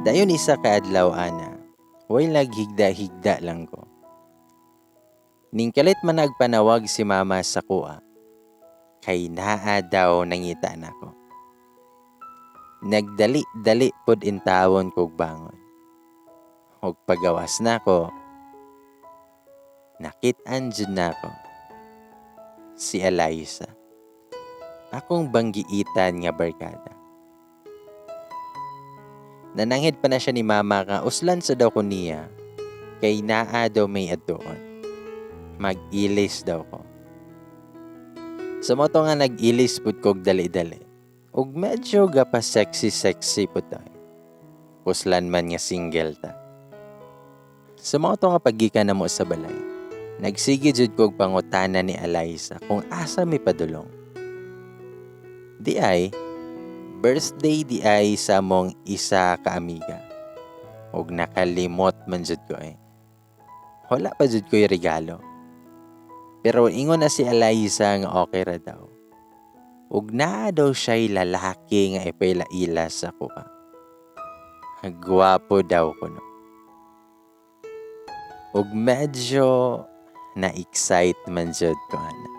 Dayon isa ka adlaw ana, way naghigda-higda lang ko. Ning kalit man nagpanawag si mama sa kuha, kay naa daw nangita nako. Nagdali-dali pod intawon kog bangon. Og pagawas nako, nakit-an jud nako si Eliza, akong banggiitan nga barkada. Nananghid pa na siya ni mama nga uslan sa daw ko niya, kay naa daw may adtoon. Mag-ilis daw ko. Sa moto nga nag-ilis pud kog dali-dali. Ug medyo gapa sexy pud tayo. Uslan man nga single ta. Sa moto nga paggikan namo sa balay, nagsige jud kog pangutana ni Eliza kung asa mi padulong. Di ay, birthday di ay sa mong isa ka amiga. Ug nakalimot man jud ko eh. Wala pa jud ko'y regalo. Pero ingon na si Eliza nga okay ra daw. Ug naa daw siya'y lalaki nga ipailaila sa kuha. Gwapo daw kuno. Ug medyo na-excite man jud ko ana.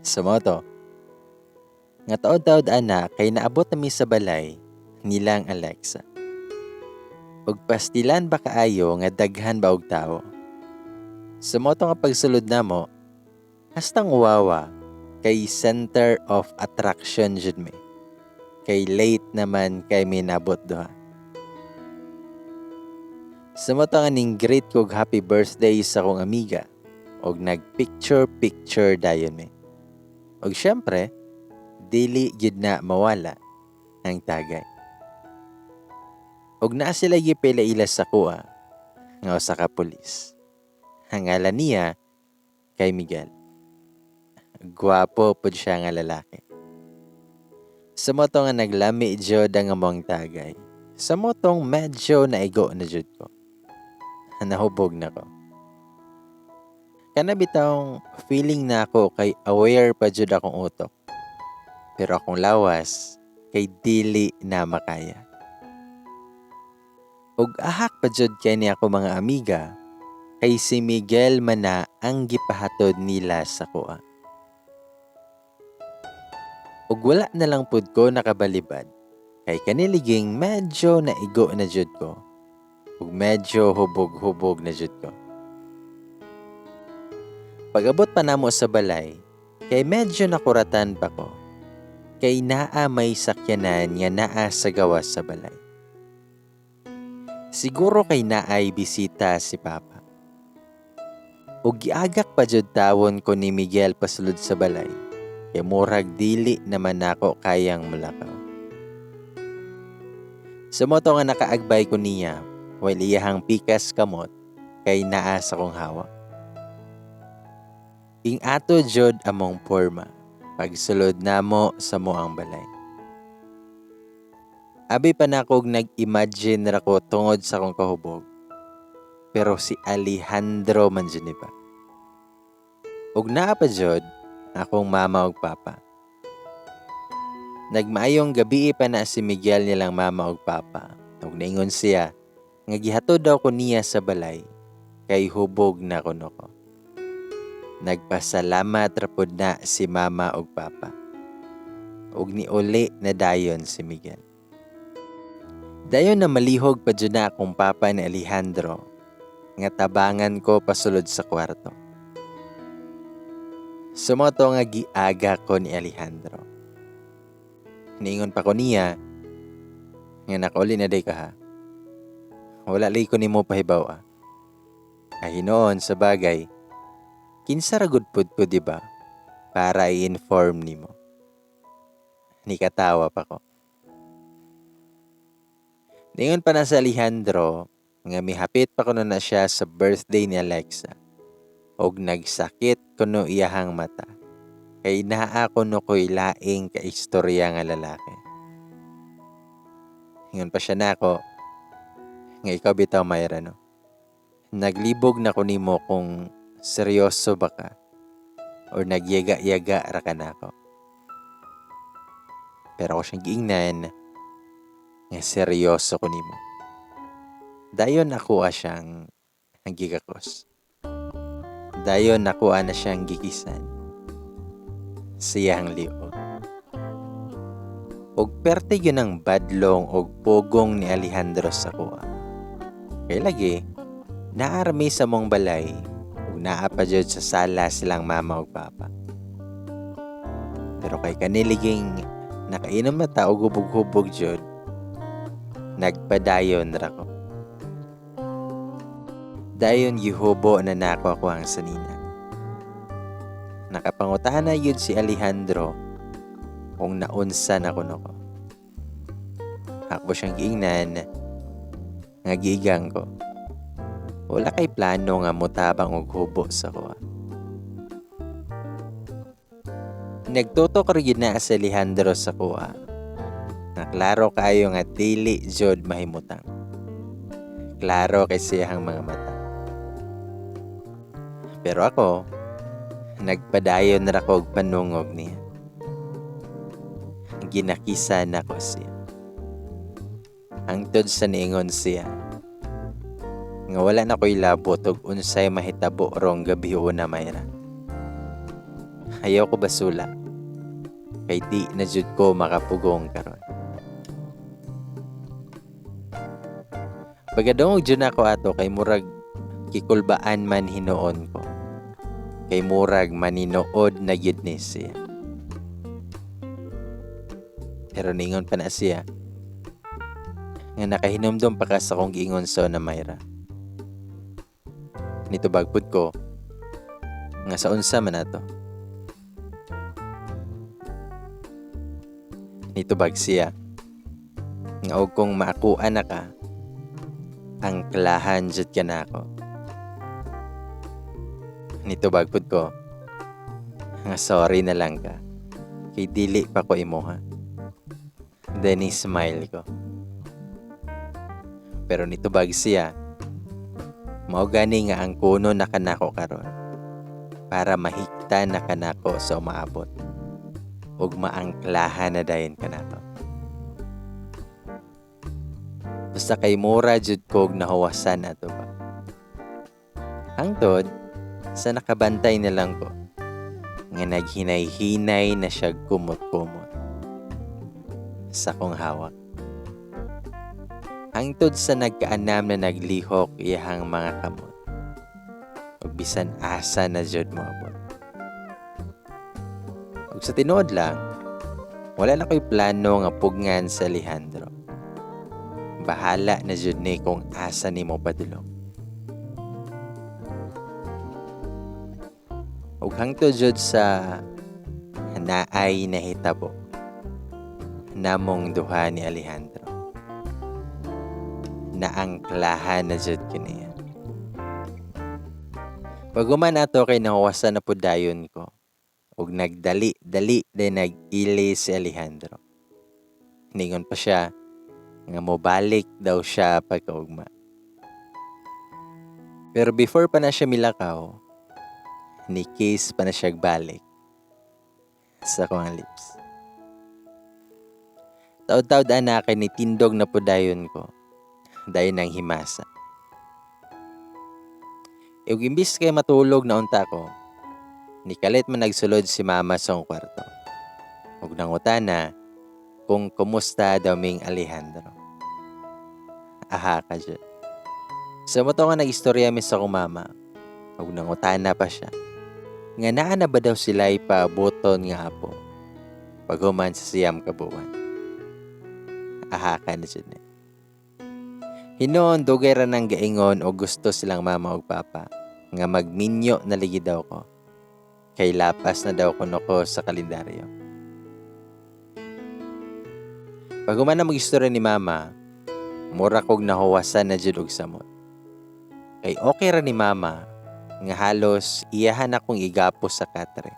Sa moto, nga taod-taod ana kay naabot nami sa balay nilang Alexa. Ug pastilan ba kaayo nga daghan ba og tawo? Sa moto nga pagsulod namo, hastang wawa kay center of attraction jud mi. Kay late naman kay minabot doha. Sa moto nga ning greet kog happy birthday sa akong amiga og nagpicture dayon mi. Og syempre, dili gid na mawala ang tagay. Og naa sila gipilaila sa kuha nga usa ka pulis. Ang ngalan niya kay Miguel. Gwapo pud siya nga lalaki. Sa moto nga naglami jud ang among tagay. Sa motong medyo naigo na jud ko. Nahubog na ko. Kana bitawng feeling na ako kay aware pa jud akong utok. Pero akong lawas kay dili na makaya. Ug ahak pa jud kay ni ako mga amiga kay si Miguel man na ang gipahatod nila sa kuha. Ug wala na lang pud ko nakabalibad kay kaniliging medyo naigo na jud ko. Ug medyo hubog-hubog na jud ko. Pag-abot pa namo sa balay, kay medyo nakuratan pa ko. Kay naa may sakyanan nga naa sa gawas sa balay. Siguro kay naay bisita si Papa. Ug giagak pa jud tawon ko ni Miguel pasulod sa balay. Kay murag dili naman nako kayang mulakaw. Sa moto nga nakaagbay ko niya, while iyahang pikas kamot kay naa sa kong hawak. Ing ato jud among porma pagsulod namo sa moang balay. Abi pa na kog nag-imagine ra ko tungod sa kong kahubog. Pero si Alejandro man jud ni ba. Ug naa pa jud akong mama ug papa. Nagmaayong gabi pa na si Miguel nilang mama ug papa. Ug naingon siya nga gihatod daw ko niya sa balay kay hubog na kuno ko. Nagpasalamat ra pud na si mama ug papa. Ug niuli na dayon si Miguel. Dayon na malihog pa jud na akong papa ni Alejandro nga tabangan ko pasulod sa kwarto. Sumoto nga giaga ko ni Alejandro. Niingon pa ko niya nga nakauli na day ka ha. Wala lay ko nimo pahibaw ah. Ay noon sa bagay, kinsa ra gud pud ko diba para i-inform nimo. Nikatawa pa ko. Niingon pa na sa Alejandro nga mihapit pa kuno na siya sa birthday ni Alexa. Og nagsakit kuno iyahang mata. Kay naa kuno ko'y laing ka istorya nga lalaki. Ingon pa siya nako nga ikaw bitaw Mayra no. Naglibog na ko nimo kung seryoso ba ka or nagyaga-yaga ra ka nako. Pero ako siyang giingnan nga seryoso ko nimo. Dayon nakuha siyang gigakos. Dayon nakuha na siyang gikisan. Siyang liog. Og perte yun ang badlong og pugong ni Alejandro sa kuha. Kay lagi, naarami sa mong balay ug naa pa jud sa sala silang mama ug papa. Pero kay kaniliging nakainom na ta og hubog-hubog jud, nagpadayon ra ko. Dayon gihubo na nako ako ang sanina. Nakapangutana yun si Alejandro kung naunsa na kuno ko. Ako siyang giingnan nga giigang ko. Wala kay plano nga mutabang og hubo sa ko. Nagtutok ra gyud na si Alejandro sa kuha. Naklaro kayo nga dili jud mahimutang. Klaro kay siyang mga mata. Pero ako, nagpadayon na ako og panungog niya. Ginakisan ako siya. Hangtod sa niingon siya, nga wala na ko'y labot og unsay mahitabo rong gabi una mayra. Ayaw ko basula, kay di na jud ko makapugong karon. Pagadungog jud ako ato kay murag kikulbaan man hinuon ko. Kay murag maninood na gyud ni siya. Pero ningon pa na siya nga nakahinumdum pa ka sa kong giingon so na Mayra. Nito bagpud ko nga sa unsa man ato. Nito bag siya nga og kung maakuan na ka ang klahan jud ka na ako. Nito bagpud ko nga sorry na lang ka kay dili pa ko imuha. Then smile ko. Pero nito bag siya mao gani nga ang kuno na kanako karon para mahikta na kanako sa umaabot ug maangklahan na dayon kanako. Basta kay mura jud kog nahawasan ato ba. Hangtod sa nakabantay na lang ko nga naghinay-hinay na siya kumot-kumot sa kong hawak. Hangtod sa nagkaanam na naglihok iyahang mga kamot ug bisan asa na jud moabot. Ug sa tinuod lang, wala na ko'y plano nga pugngan sa Alejandro. Bahala na jud ni kung asa nimo padulong. Ug hangtod jud sa naay nahitabo namong duha ni Alejandro. Naangklahan na jud kiniya. Paguman ato kay nahawasan na pud dayon ko ug nagdali-dali din nag-ili si Alejandro. Ningon pa siya nga mobalik daw siya pagkaugma. Pero before pa na siya milakaw, ni kiss pa na siya balik sa kong lips. Taod-taod anak kay nitindog na po dayon ko. Dayon ng himasa. Ug imbis kay matulog na unta ko, nikalit man nagsulod si mama sa kwarto. Ug nangutana kung kumusta daw ming Alejandro. Aha ka dyan. Sa moto nga nag-istorya mi sa kong mama, ug nangutana pa siya. Nga naa na ba daw sila ipabuton nga apo paghuman sa siyam kabuwan. Aha ka na dyan eh. Hinoon dugay ra nang gaingon o gusto silang mama ug papa nga magminyo na ligi daw ko. Kay lapas na daw kuno ko sa kalendaryo. Pag human na mag-istorya ni mama, mura kog nahuwasan na jud og samot. Kay okay ra ni mama nga halos iyahan akong igapos sa katre.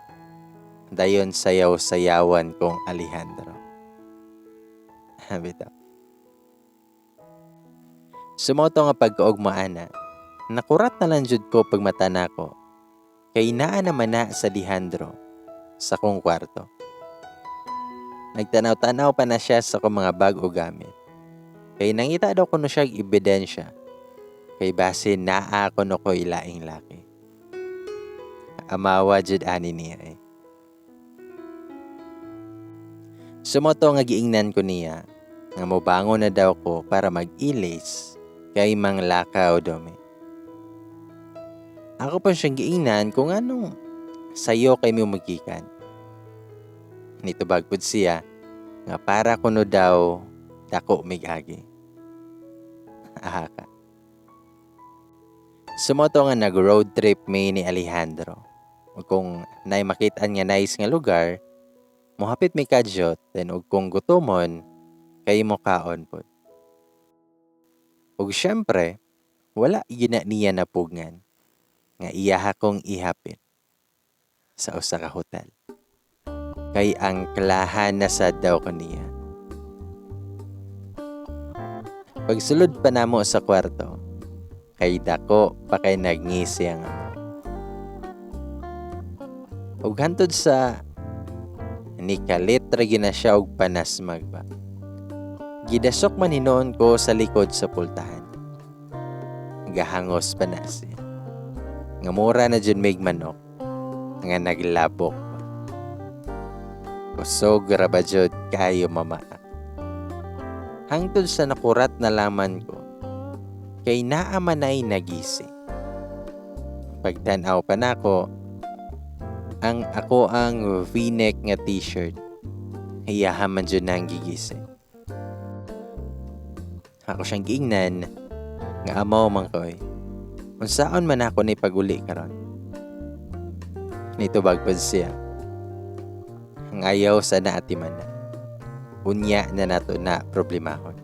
Dayon sayaw-sayawan kong Alejandro. Bitaw. Sumoto nga pagkaugmaan na, nakurat na lang jud ko pag mata nako. Kay naa naman na sa Alejandro sa kong kwarto. Nagtanaw-tanaw pa na siya sa kong mga bag o gamit. Kay nangita daw kuno siya ebidensya. Kay base naa kuno ko ilaing laki. Amawa jud ani niya eh. Sumoto nga giingnan ko niya nga mobangon na daw ko para mag-ilis kay manglakaw daw mi. Ako pa siyang giingnan kung anong sayo kay mi magikan. Nitubag pud siya nga para kuno daw dako migagi. Ahaka. Sumoto nga nag-road trip mi ni Alejandro. Ug kung nay makitaan nga nice nga lugar, mohapit mi kadyot, then ug kung gutomon, kay mo kaon pod. Ug syempre, wala gina niya napugngan nga iyaha kong ihapit sa usa ka hotel. Kay ang klahan na sad daw ko niya. Pagsulod pa namo sa kwarto, kay dako pa kay nagngisi ang amo. Ug hantod sa nikalit ra gina siya og panasmag ba. Gidasok man hinoon ko sa likod sa pultahan. Gahangos pa na siya. Nga mura na dyan may manok nga naglabok pa. Kusog ra ba dyan kayo mamaa. Hangtod sa nakurat na laman ko, kay naamanay nagising. Pagtanaw pa nako, ako ang V-neck nga t-shirt. Hiyahaman dyan na ang gigising. Ako siyang giingnan nga amaw man ko eh. Unsaon man ako ni paguli karon. Nitubag pa siya. Ang ayaw sa naatiman na. Unya na nato na problemahon.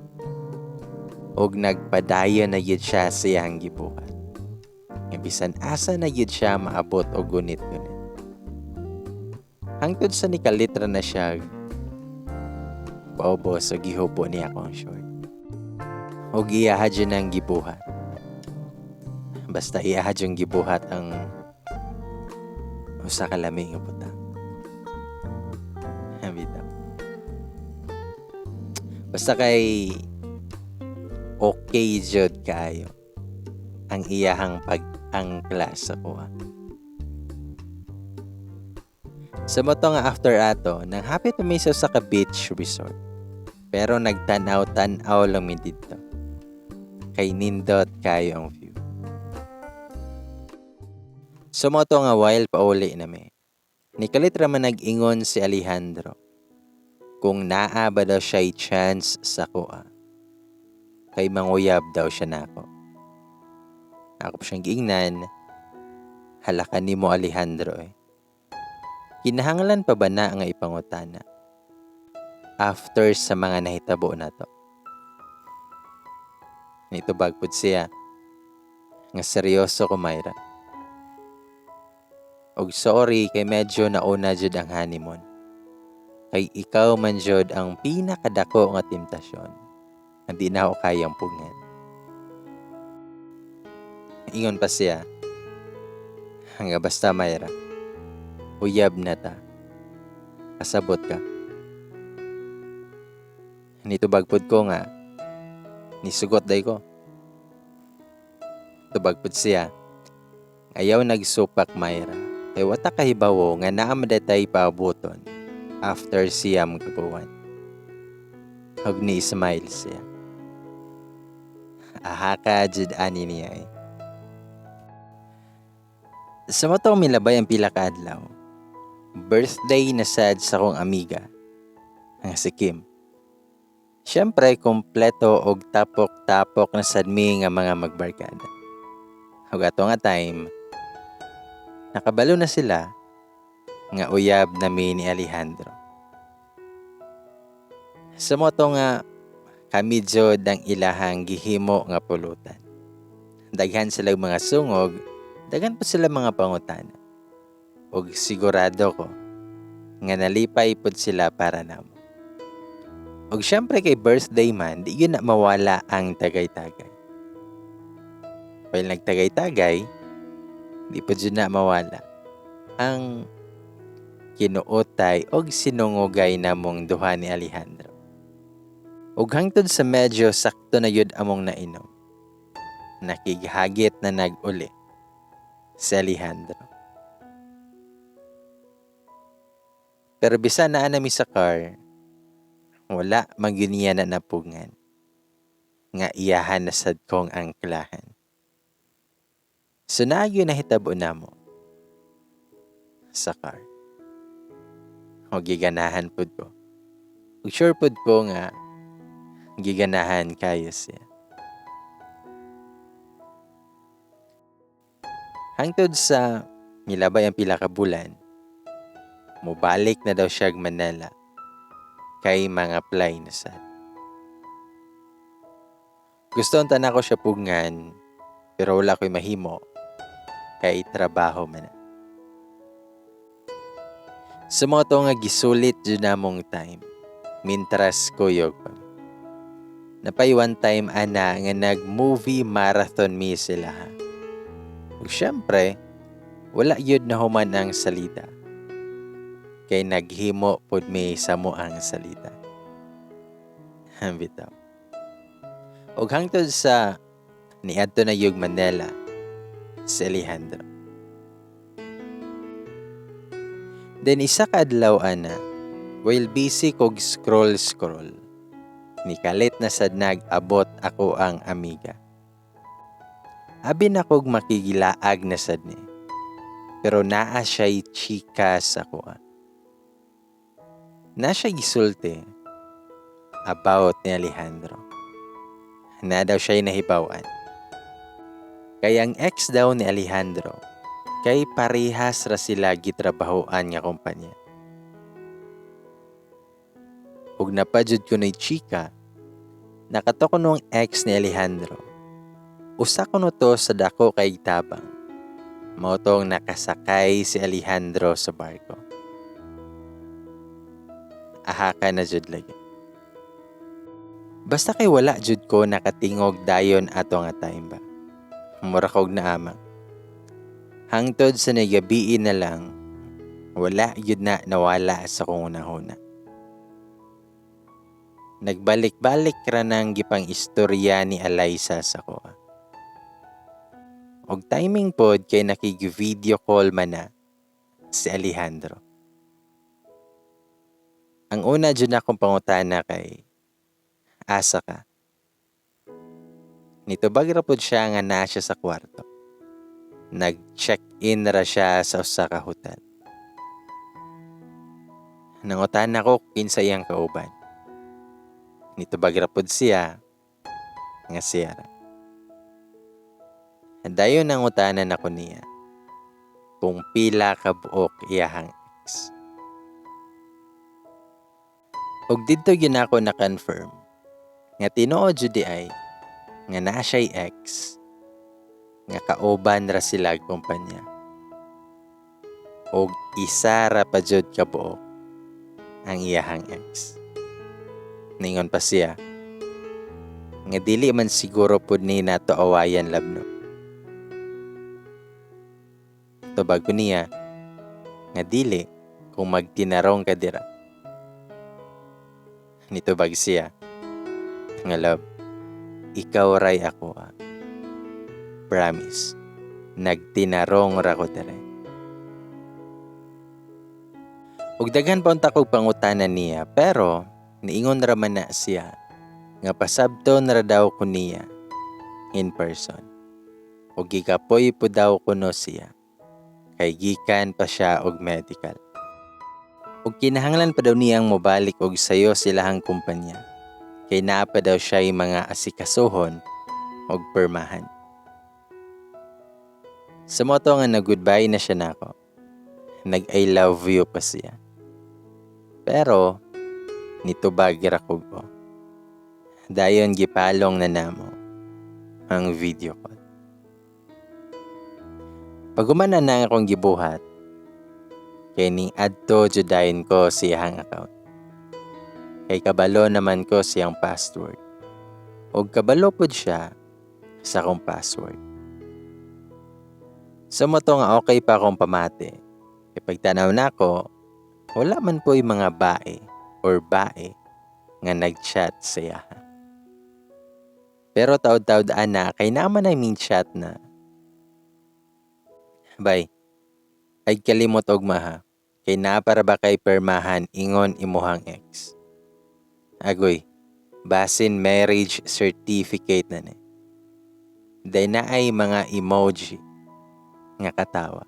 Og nagpadaya na yun siya siyang gibuhat. Nga bisan asa na yun siya maabot o gunit-gunit. Hangtod sa nikalitra na siya, paubos o gihubo niya akong short. O giyaha dyan ang gibuhat. Basta iyaha dyan gibuhat ang usa ka lamig nga butang. Bitaw. Basta kay okay jud kayo ang iyahang pag-angkla sa kuha. Sa moto nga after ato, nang hapit na may sa ka beach resort. Pero nagtanaw-tanaw lang mi dito. Kay nindot kayo ang view. Sa moto nga while pauli na mi. Nikalit raman nag-ingon si Alejandro. Kung naa ba daw siya'y chance sa kuha. Kay manguyab daw siya nako. Ako pa siyang giingnan. Halakan ni mo Alejandro eh. Kinahanglan pa ba na nga ipangutana? After sa mga nahitabo na to. Nitubag pud siya. Nga seryoso ko Mayra. Og sorry kay medyo nauna jud ang honeymoon. Kay ikaw man jud ang pinakadako nga temptasyon. Hindi na ako kayang pugngan. Ingon pa siya. Nga basta Mayra. Uyab na ta. Kasabot ka. Nitubagpod ko nga. Nisugot day ko. Tubagpod siya. Ayaw nagsupak Mayra. Kay wata kahibawo nga naamadatay paabuton after siyam kabuwan. Hug ni smile siya. Ahaka jud ani niya eh. Sa matong milabay ang pila ka adlaw. Birthday na sad sa kong amiga, ang si Kim. Siyempre, kompleto og tapok-tapok na sad mi nga mga magbarkada. Ug ato nga time, nakabalo na sila nga uyab na mi ni Alejandro. Sa moto nga, kami jod ang ilahang gihimo nga pulutan. Daghan sila mga sungog, daghan pa sila mga pangutana. Og sigurado ko nga nalipay pud sila para namo. Og syempre kay birthday man, di yun na mawala ang tagay-tagay. While nagtagay-tagay, di pud yun na mawala ang kinuotay og sinungogay namong duha ni Alejandro. Ug hangtod sa medyo sakto na yun among nainom, nakighagit na nag-uli si Alejandro. Pero bisan na nami sa car, wala magyuniya na napungan. Nga iyahan na sad kong angklahan. So naagyo na hitabo namo sa car. O giganahan pud ko. Ug sure pud ko nga giganahan kayo siya. Hangtod sa milabay ang pila ka bulan, mubalik na daw siya Manila kay mga apply na sad. Gusto unta na ko siya pugngan, pero wala ko'y mahimo kay trabaho man na. Sa mga to nga gisulit dyan namong time, mintras kuyog pa. Napay one time ana nga nag-movie marathon mi sila ha. Ug syempre, wala yun na human ang salita. Kay naghimo pod mi sa mo ang salita. Bitaw. Ug hangtod sa niadto na yug Manila si Alejandro. Then isa ka adlaw ana, while busy kog scroll, nikalit na sad nag-abot ako ang amiga. Abi na kog makigilaag na sad ni. Pero naa siya'y chika sa kuha. Na siya gisulti about ni Alejandro. Na daw siya'y nahibawan. Kaya ang ex daw ni Alejandro, kay parehas ra sila gitrabahoan nga kumpanya. Ug napadyod ko na chika, nakato ko nung ex ni Alejandro. Usa ko no to sa dako kay tabang. Mao tong nakasakay si Alejandro sa barko. Ahaka na jud lagi. Basta kay wala jud ko nakatingog dayon ato nga time ba. Mura kog naamang. Hangtod sa nagabiin na lang, wala yun na nawala sa kong una-una. Nagbalik-balik ra nang gipang istorya ni Alyssa sa ko. Og timing pod kay nakig-video call man na si Alejandro. Ang una dyan akong pangutana kay, asa ka? Nitubag ra pod siya nga naa siya sa kwarto. Nag-check-in ra siya sa usa ka hotel. Nangutan ako kinsa iyang kauban. Nitubag ra pod siya nga siya ra. Dayon nangutanan ako niya kung pila ka buok iyahang ex. Og didto gyud ako na-confirm nga tinuod jud ay nga naa siya'y ex nga kauban ra sila kumpanya. Og isa ra pa jud ka buok ang iyahang ex. Ningon pa siya nga dili man siguro pud ni nato awayan labno. Tubag ko niya nga dili kung magtinarong ka dira. Nitubag siya nga love, ikaw ray ako promise, nagtinarong ra ko dere. Ug daghan pa unta kog pangutanan niya, pero niingon ra man na siya nga pasabton ra daw ko niya in person. Ug gikapoy po daw kuno siya kay gikan pa siya og medical. Ug kinahanglan pa daw niyang mobalik og sayo silahang kumpanya kay naa pa daw siya'y mga asikasuhon og permahan. Sa moto nga nag-goodbye na siya nako, nag-I love you pa siya. Pero nitubag ra ko. Dayon gipalong na namo ang video call. Pagumanan na akong gibuhat, kay ning adto judayin ko siyang account. Kay kabalo naman ko siyang password. Og kabalo pod siya sa akong password. Sa moto nga okay pa akong pamati. Kay pagtanaw na ko, wala man po yung mga bae or bae nga nag-chat siya. Pero taod-taod ana kay naman naming chat na. Bay, ay kalimot og maha. Kay na para ba kay permahan ingon imuhang ex. Agoy, basin marriage certificate na ni. Day na ay mga emoji nga katawa.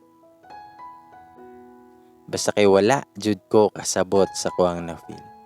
Basta kay wala jud ko kasabot sa kuang na feel.